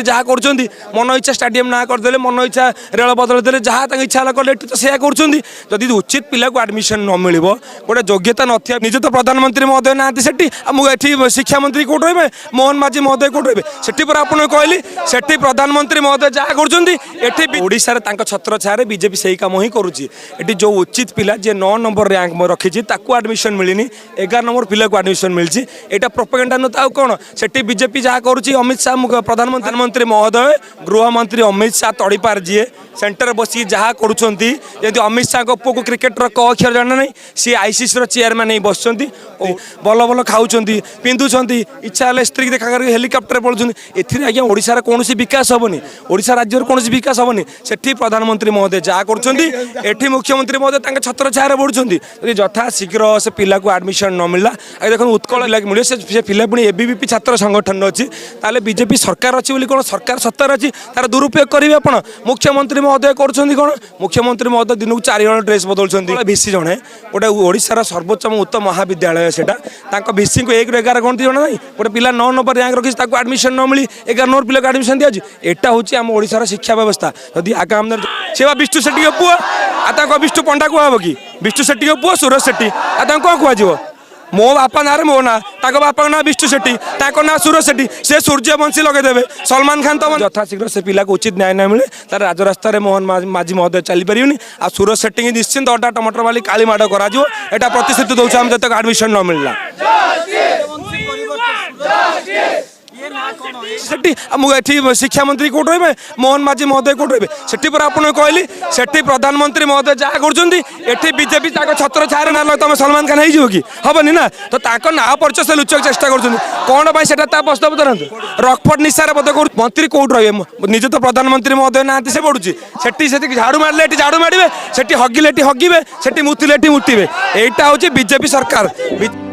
जहाँ कर मन इच्छा स्टाडियम ना करदे मन इच्छा रेल बदलदे जहाँ इच्छा कले तो से जदि उचित पिला को एडमिशन न मिल गोटे योग्यता नथिया निज तो प्रधानमंत्री महोदय ना मुझे शिक्षा मंत्री कौट रे मोहन माझी महोदय कौट रे से कहली से प्रधानमंत्री महोदय जहाँ करोशार छत्र छाया बीजेपी से ही कम ही करुच्ची जो उचित पिला जे 9 नंबर रैंक रखी एडमिशन मिलनी 11 नंबर पिला को एडमिशन मिली यहाँ प्रोपेगेंडा न तो कौन से बीजेपी जहाँ करुच्ची अमित शाह प्रधानमंत्री महोदय गृहमंत्री अमित शाह तड़ीपार जी सेंटर बसी जहाँ करुँच अमित शाह को पुओ को क्रिकेटर क अक्षर जाना नहीं सी आईसीसी चेयरमैन नहीं बस भल भल खाऊँ पिंधुंट इच्छा है स्त्री देखा कर हेलिकप्टर पड़ुं ए ओडार कौन विकास हेनी ओडा राज्य कौन विकास हेनी से प्रधानमंत्री महोदय जहाँ कर मुख्यमंत्री महोदय छत्र छाया बढ़ुं यथा शीघ्र से पिला को एडमिशन न मिलला देख उत्कल पिला मिले से पिला पुणी एबीवीपी छात्र संगठन अच्छी ताले बीजेपी सरकार अच्छी कौन सरकार सत्तार अच्छी तार दुरुपयोग करेंगे आप मुख्यमंत्री महोदय कौन मुख्यमंत्री महोदय दिन को 4 जन ड्रेस बदलुं भिसी जड़े गोटे ओडार सर्वोच्च उत्तम महाविद्यालय सेटा भिसी को 1 ରୁ 11 गणती जଣା नहीं गोटे पिला 9 नंबर रैंक रखी एडमिशन न मिली 11 नंबर पिला को एडमिशन दिया यहाँ हूँ आम ओडार शिक्षा व्यवस्था जदि आगामी से विष्णु शेट्टी पुओ आ विष्णु पंडा कहब कि विष्णु शेट्टी पुओ सूरज शेट्टी आ कौन कह मो बापा ना मो ना बापा ना विष्णु शेट्टी ना सूरज शेट्टी से सूर्यवंशी लगेदेवे सलमान खान तो यथाशीघ्र से पिला को उचित न्याय न मिले तार राजरास्तार मोहन माझी महोदय चली पारे आ सूरज शेट्टी निश्चिंत अड्डा टमाटर वाली काली माड़ कर प्रतिश्रुति दौर आम जब तक एडमिशन न मिलला शिक्षा मंत्री कौट रे मोहन माझी महोदय कौट रे से कहली से प्रधानमंत्री महोदय जहाँ कर बीजेपी छत्र छाया ना तुम सलमान खान हो कि हेनी ना तो ना परिचय से लुचक चेष्टा कर कौन से प्रस्ताव तरह रकफर्ट निशार बोध कर मंत्री कौट रे निज तो प्रधानमंत्री महोदय ना से पड़ुची से झाड़ू मारे झाड़ू मारे से हगिले हगिबे से मुतिले मुतिबे यहाँ हूँ बीजेपी सरकार।